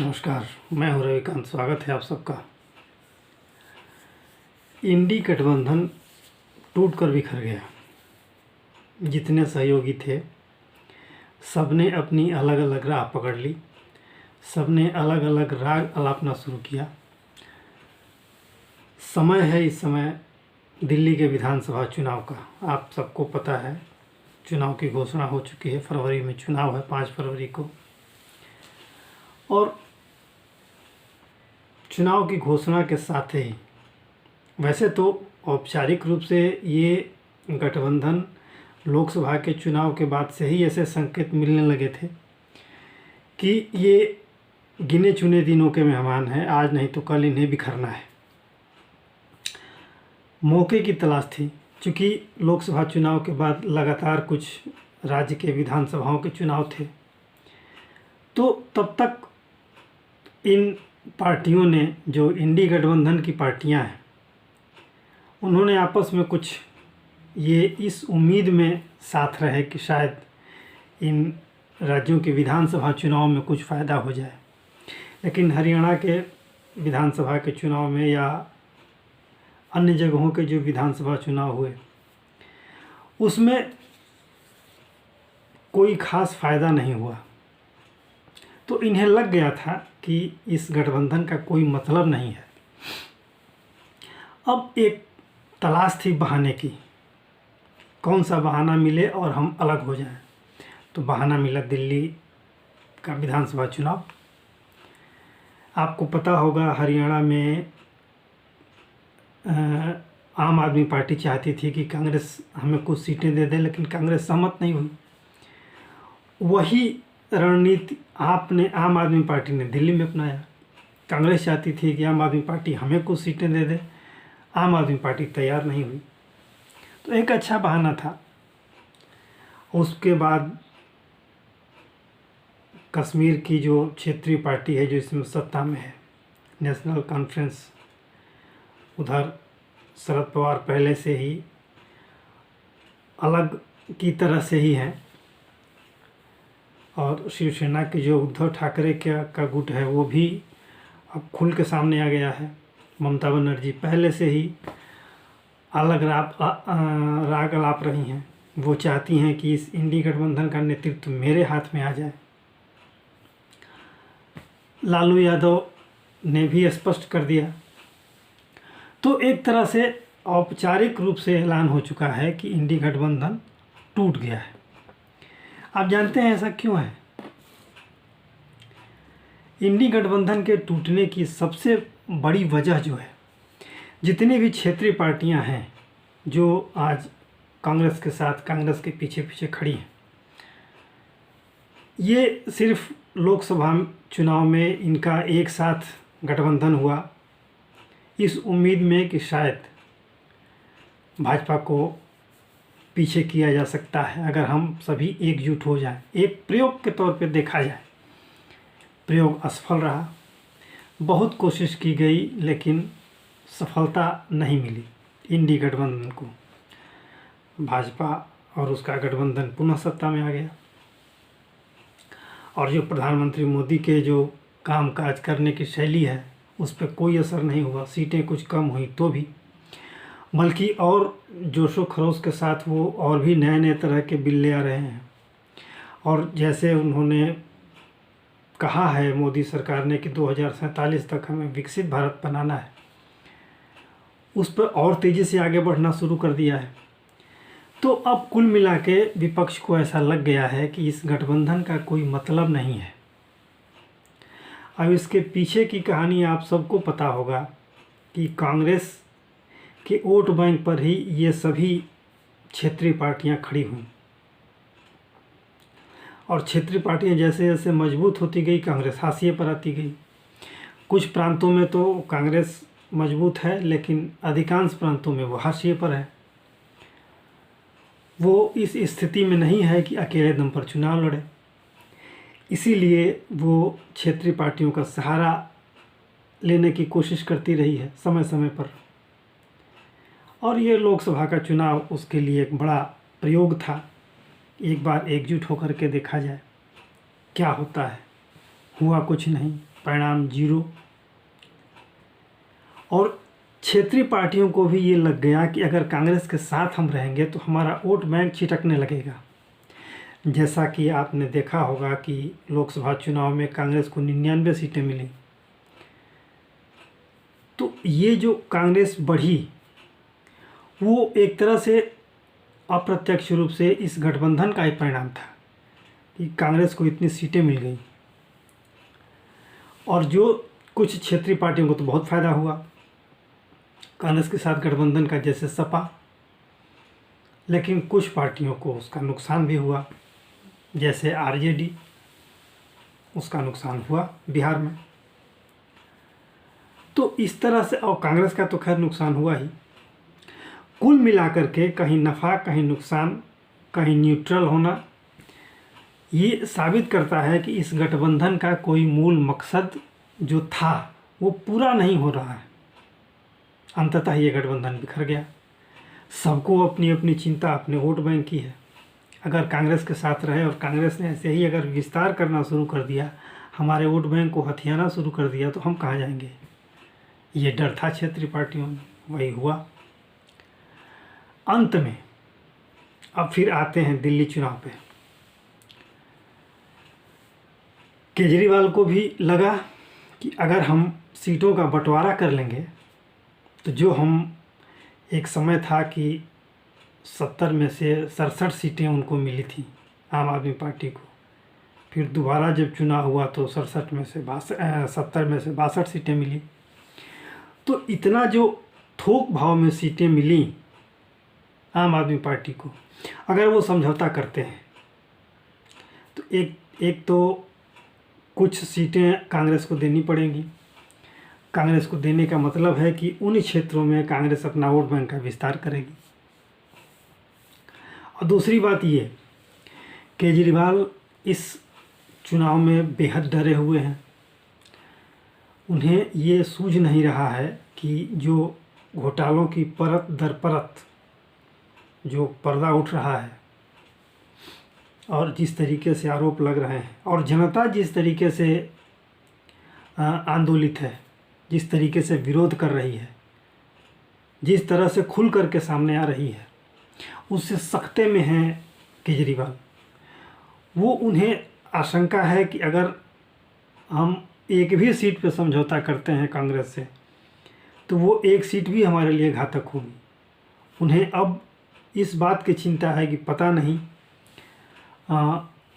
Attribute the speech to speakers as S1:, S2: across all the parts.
S1: नमस्कार, मैं हूं रविकांत। स्वागत है आप सबका। इंडी गठबंधन टूट कर बिखर गया। जितने सहयोगी थे सबने अपनी अलग अलग राह पकड़ ली, सबने अलग अलग राग अलापना शुरू किया। समय है इस समय दिल्ली के विधानसभा चुनाव का। आप सबको पता है, चुनाव की घोषणा हो चुकी है। फरवरी में चुनाव है, 5 फरवरी को। और चुनाव की घोषणा के साथ ही वैसे तो औपचारिक रूप से ये गठबंधन लोकसभा के चुनाव के बाद से ही ऐसे संकेत मिलने लगे थे कि ये गिने चुने दिनों के मेहमान हैं, आज नहीं तो कल इन्हें बिखरना है। मौके की तलाश थी, क्योंकि लोकसभा चुनाव के बाद लगातार कुछ राज्य के विधानसभाओं के चुनाव थे। तो तब तक इन पार्टियों ने, जो इंडी गठबंधन की पार्टियां हैं, उन्होंने आपस में कुछ ये इस उम्मीद में साथ रहे कि शायद इन राज्यों के विधानसभा चुनाव में कुछ फ़ायदा हो जाए। लेकिन हरियाणा के विधानसभा के चुनाव में या अन्य जगहों के जो विधानसभा चुनाव हुए, उसमें कोई ख़ास फ़ायदा नहीं हुआ। तो इन्हें लग गया था कि इस गठबंधन का कोई मतलब नहीं है। अब एक तलाश थी बहाने की, कौन सा बहाना मिले और हम अलग हो जाएं। तो बहाना मिला दिल्ली का विधानसभा चुनाव। आपको पता होगा, हरियाणा में आम आदमी पार्टी चाहती थी कि कांग्रेस हमें कुछ सीटें दे दे, लेकिन कांग्रेस सहमत नहीं हुई। वही रणनीति आम आदमी पार्टी ने दिल्ली में अपनाया। कांग्रेस चाहती थी कि आम आदमी पार्टी हमें कुछ सीटें दे दे, आम आदमी पार्टी तैयार नहीं हुई। तो एक अच्छा बहाना था। उसके बाद कश्मीर की जो क्षेत्रीय पार्टी है, जो इसमें सत्ता में है, नेशनल कॉन्फ्रेंस, उधर शरद पवार पहले से ही अलग की तरह से ही हैं, और शिवसेना के जो उद्धव ठाकरे का गुट है वो भी अब खुल के सामने आ गया है। ममता बनर्जी पहले से ही अलग राग अलाप रही हैं। वो चाहती हैं कि इस इंडी गठबंधन का नेतृत्व मेरे हाथ में आ जाए। लालू यादव ने भी स्पष्ट कर दिया। तो एक तरह से औपचारिक रूप से ऐलान हो चुका है कि इंडी गठबंधन टूट गया है। आप जानते हैं ऐसा क्यों है? इंडी गठबंधन के टूटने की सबसे बड़ी वजह जो है, जितनी भी क्षेत्रीय पार्टियां हैं जो आज कांग्रेस के साथ, कांग्रेस के पीछे पीछे खड़ी हैं, ये सिर्फ लोकसभा चुनाव में इनका एक साथ गठबंधन हुआ इस उम्मीद में कि शायद भाजपा को पीछे किया जा सकता है अगर हम सभी एकजुट हो जाएं। एक प्रयोग के तौर पे देखा जाए। प्रयोग असफल रहा। बहुत कोशिश की गई लेकिन सफलता नहीं मिली इंडी गठबंधन को। भाजपा और उसका गठबंधन पुनः सत्ता में आ गया, और जो प्रधानमंत्री मोदी के जो कामकाज करने की शैली है उस पर कोई असर नहीं हुआ। सीटें कुछ कम हुई तो भी, बल्कि और जोशो खरोश के साथ वो और भी नए नए तरह के बिल ले आ रहे हैं। और जैसे उन्होंने कहा है, मोदी सरकार ने, कि 2047 तक हमें विकसित भारत बनाना है, उस पर और तेज़ी से आगे बढ़ना शुरू कर दिया है। तो अब कुल मिला के विपक्ष को ऐसा लग गया है कि इस गठबंधन का कोई मतलब नहीं है। अब इसके पीछे की कहानी आप सबको पता होगा कि कांग्रेस के वोट बैंक पर ही ये सभी क्षेत्रीय पार्टियां खड़ी हुई, और क्षेत्रीय पार्टियां जैसे जैसे मजबूत होती गई, कांग्रेस हाशिए पर आती गई। कुछ प्रांतों में तो कांग्रेस मजबूत है, लेकिन अधिकांश प्रांतों में वो हाशिए पर है। वो इस स्थिति में नहीं है कि अकेले दम पर चुनाव लड़े, इसीलिए वो क्षेत्रीय पार्टियों का सहारा लेने की कोशिश करती रही है समय समय पर। और ये लोकसभा का चुनाव उसके लिए एक बड़ा प्रयोग था। एक बार एकजुट होकर के देखा जाए क्या होता है। हुआ कुछ नहीं। परिणाम 0। और क्षेत्रीय पार्टियों को भी ये लग गया कि अगर कांग्रेस के साथ हम रहेंगे तो हमारा वोट बैंक छिटकने लगेगा। जैसा कि आपने देखा होगा कि लोकसभा चुनाव में कांग्रेस को 99 सीटें मिली। तो ये जो कांग्रेस बढ़ी वो एक तरह से अप्रत्यक्ष रूप से इस गठबंधन का ही परिणाम था कि कांग्रेस को इतनी सीटें मिल गई। और जो कुछ क्षेत्रीय पार्टियों को तो बहुत फ़ायदा हुआ कांग्रेस के साथ गठबंधन का, जैसे सपा। लेकिन कुछ पार्टियों को उसका नुकसान भी हुआ, जैसे आरजेडी, उसका नुकसान हुआ बिहार में। तो इस तरह से, और कांग्रेस का तो खैर नुकसान हुआ ही। कुल मिलाकर के कहीं नफ़ा कहीं नुकसान कहीं न्यूट्रल होना, ये साबित करता है कि इस गठबंधन का कोई मूल मकसद जो था वो पूरा नहीं हो रहा है। अंततः ये गठबंधन बिखर गया। सबको अपनी अपनी चिंता अपने वोट बैंक की है। अगर कांग्रेस के साथ रहे और कांग्रेस ने ऐसे ही अगर विस्तार करना शुरू कर दिया, हमारे वोट बैंक को हथियाना शुरू कर दिया, तो हम कहाँ जाएंगे। ये डर था क्षेत्रीय पार्टियों में, वही हुआ। अंत में अब फिर आते हैं दिल्ली चुनाव पे। केजरीवाल को भी लगा कि अगर हम सीटों का बंटवारा कर लेंगे तो जो हम, एक समय था कि 70 में से 67 सीटें उनको मिली थी आम आदमी पार्टी को, फिर दोबारा जब चुनाव हुआ तो 70 में से 62 सीटें मिली। तो इतना जो थोक भाव में सीटें मिली आम आदमी पार्टी को, अगर वो समझौता करते हैं तो एक तो कुछ सीटें कांग्रेस को देनी पड़ेंगी। कांग्रेस को देने का मतलब है कि उन क्षेत्रों में कांग्रेस अपना वोट बैंक का विस्तार करेगी। और दूसरी बात ये, केजरीवाल इस चुनाव में बेहद डरे हुए हैं। उन्हें ये सूझ नहीं रहा है कि जो घोटालों की परत दर परत जो पर्दा उठ रहा है और जिस तरीके से आरोप लग रहे हैं और जनता जिस तरीके से आंदोलित है, जिस तरीके से विरोध कर रही है, जिस तरह से खुल कर के सामने आ रही है, उससे सख्ते में हैं केजरीवाल। वो उन्हें आशंका है कि अगर हम एक भी सीट पे समझौता करते हैं कांग्रेस से तो वो एक सीट भी हमारे लिए घातक होगी। उन्हें अब इस बात की चिंता है कि पता नहीं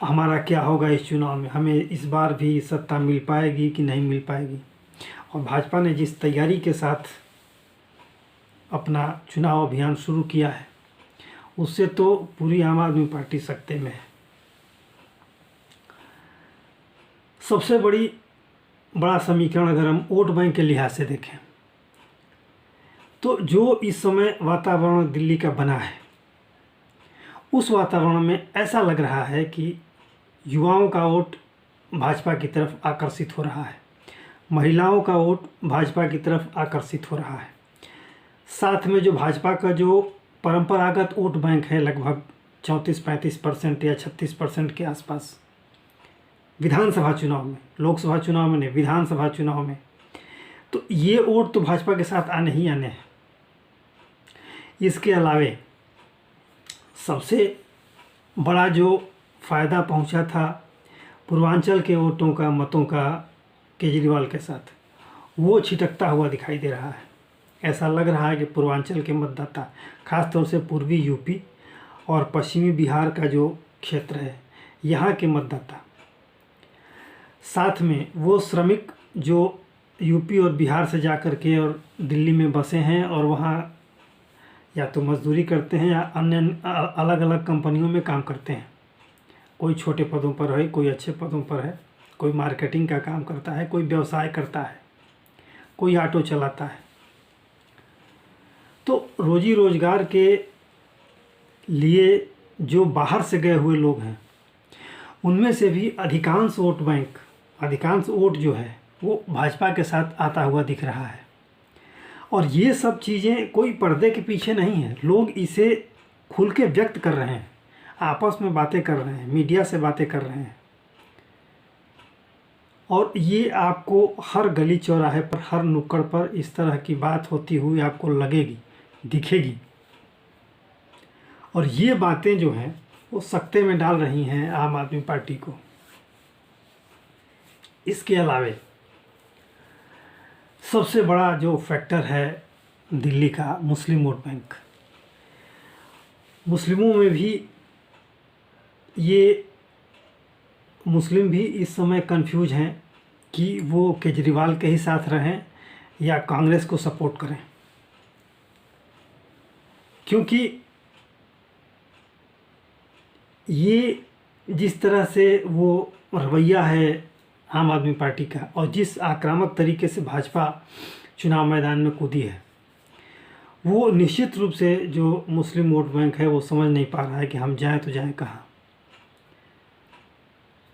S1: हमारा क्या होगा इस चुनाव में, हमें इस बार भी सत्ता मिल पाएगी कि नहीं मिल पाएगी। और भाजपा ने जिस तैयारी के साथ अपना चुनाव अभियान शुरू किया है उससे तो पूरी आम आदमी पार्टी सख्ते में है। सबसे बड़ा समीकरण अगर हम वोट बैंक के लिहाज से देखें तो जो इस समय वातावरण दिल्ली का बना है, उस वातावरण में ऐसा लग रहा है कि युवाओं का वोट भाजपा की तरफ आकर्षित हो रहा है, महिलाओं का वोट भाजपा की तरफ आकर्षित हो रहा है। साथ में जो भाजपा का जो परंपरागत वोट बैंक है लगभग 34-35% या 36% के आसपास विधानसभा चुनाव में, लोकसभा चुनाव में नहीं, विधानसभा चुनाव में, तो ये वोट तो भाजपा के साथ आने ही आने हैं। इसके अलावे सबसे बड़ा जो फ़ायदा पहुंचा था पूर्वांचल के वोटों का, मतों का केजरीवाल के साथ, वो छिटकता हुआ दिखाई दे रहा है। ऐसा लग रहा है कि पूर्वांचल के मतदाता, खासतौर से पूर्वी यूपी और पश्चिमी बिहार का जो क्षेत्र है, यहाँ के मतदाता, साथ में वो श्रमिक जो यूपी और बिहार से जा कर के और दिल्ली में बसे हैं और वहाँ या तो मजदूरी करते हैं या अन्य अलग अलग कंपनियों में काम करते हैं। कोई छोटे पदों पर है, कोई अच्छे पदों पर है, कोई मार्केटिंग का काम करता है, कोई व्यवसाय करता है, कोई ऑटो चलाता है। तो रोजी रोजगार के लिए जो बाहर से गए हुए लोग हैं उनमें से भी अधिकांश वोट बैंक, अधिकांश वोट जो है वो भाजपा के साथ आता हुआ दिख रहा है। और ये सब चीज़ें कोई पर्दे के पीछे नहीं है, लोग इसे खुल के व्यक्त कर रहे हैं, आपस में बातें कर रहे हैं, मीडिया से बातें कर रहे हैं। और ये आपको हर गली चौराहे पर, हर नुक्कड़ पर इस तरह की बात होती हुई आपको लगेगी, दिखेगी। और ये बातें जो हैं वो सकते में डाल रही हैं आम आदमी पार्टी को। इसके अलावे सबसे बड़ा जो फैक्टर है दिल्ली का, मुस्लिम वोट बैंक। मुस्लिमों में भी ये मुस्लिम भी इस समय कंफ्यूज हैं कि वो केजरीवाल के ही साथ रहें या कांग्रेस को सपोर्ट करें, क्योंकि ये जिस तरह से वो रवैया है आम आदमी पार्टी का, और जिस आक्रामक तरीके से भाजपा चुनाव मैदान में कूदी है, वो निश्चित रूप से जो मुस्लिम वोट बैंक है वो समझ नहीं पा रहा है कि हम जाएं तो जाएं कहाँ।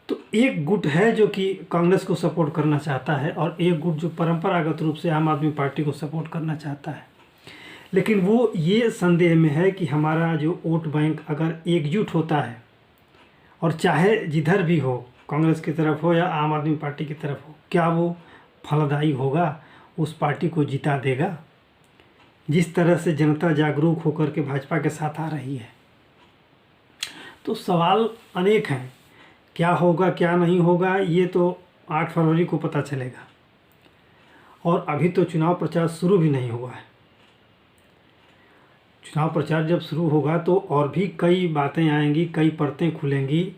S1: तो एक गुट है जो कि कांग्रेस को सपोर्ट करना चाहता है, और एक गुट जो परंपरागत रूप से आम आदमी पार्टी को सपोर्ट करना चाहता है। लेकिन वो ये संदेह में है कि हमारा जो वोट बैंक अगर एकजुट होता है, और चाहे जिधर भी हो, कांग्रेस की तरफ हो या आम आदमी पार्टी की तरफ हो, क्या वो फलदायी होगा, उस पार्टी को जिता देगा जिस तरह से जनता जागरूक होकर के भाजपा के साथ आ रही है। तो सवाल अनेक हैं, क्या होगा क्या नहीं होगा, ये तो 8 फरवरी को पता चलेगा, और अभी तो चुनाव प्रचार शुरू भी नहीं हुआ है। चुनाव प्रचार जब शुरू होगा तो और भी कई बातें आएंगी, कई परतें खुलेंगी,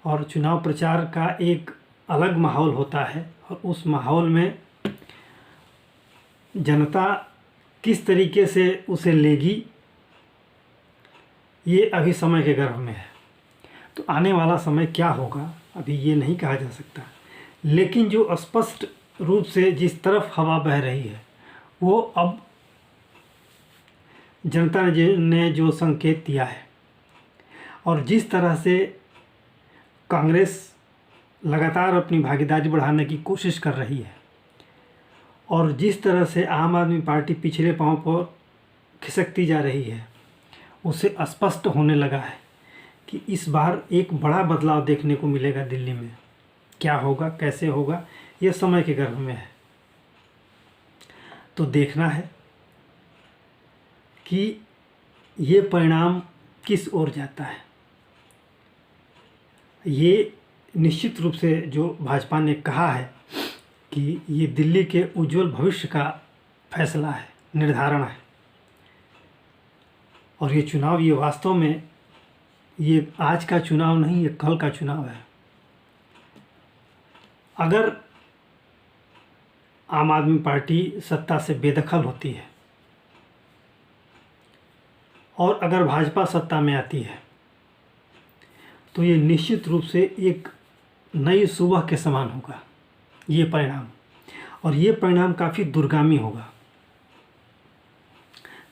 S1: और चुनाव प्रचार का एक अलग माहौल होता है, और उस माहौल में जनता किस तरीके से उसे लेगी, ये अभी समय के गर्भ में है। तो आने वाला समय क्या होगा अभी ये नहीं कहा जा सकता, लेकिन जो स्पष्ट रूप से जिस तरफ हवा बह रही है, वो अब जनता ने जो संकेत दिया है, और जिस तरह से कांग्रेस लगातार अपनी भागीदारी बढ़ाने की कोशिश कर रही है, और जिस तरह से आम आदमी पार्टी पिछले पांव पर खिसकती जा रही है, उसे स्पष्ट होने लगा है कि इस बार एक बड़ा बदलाव देखने को मिलेगा दिल्ली में। क्या होगा, कैसे होगा, ये समय के गर्भ में है। तो देखना है कि ये परिणाम किस ओर जाता है। ये निश्चित रूप से जो भाजपा ने कहा है कि ये दिल्ली के उज्जवल भविष्य का फैसला है, निर्धारण है, और ये चुनाव, ये वास्तव में ये आज का चुनाव नहीं, ये कल का चुनाव है। अगर आम आदमी पार्टी सत्ता से बेदखल होती है, और अगर भाजपा सत्ता में आती है, तो ये निश्चित रूप से एक नई सुबह के समान होगा ये परिणाम, और ये परिणाम काफ़ी दूरगामी होगा,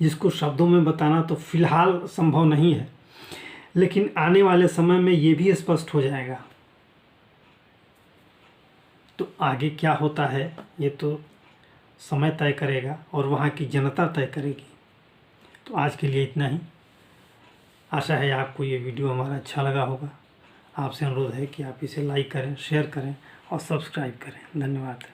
S1: जिसको शब्दों में बताना तो फिलहाल संभव नहीं है, लेकिन आने वाले समय में ये भी स्पष्ट हो जाएगा। तो आगे क्या होता है ये तो समय तय करेगा, और वहाँ की जनता तय करेगी। तो आज के लिए इतना ही। आशा है आपको ये वीडियो हमारा अच्छा लगा होगा। आपसे अनुरोध है कि आप इसे लाइक करें, शेयर करें और सब्सक्राइब करें। धन्यवाद।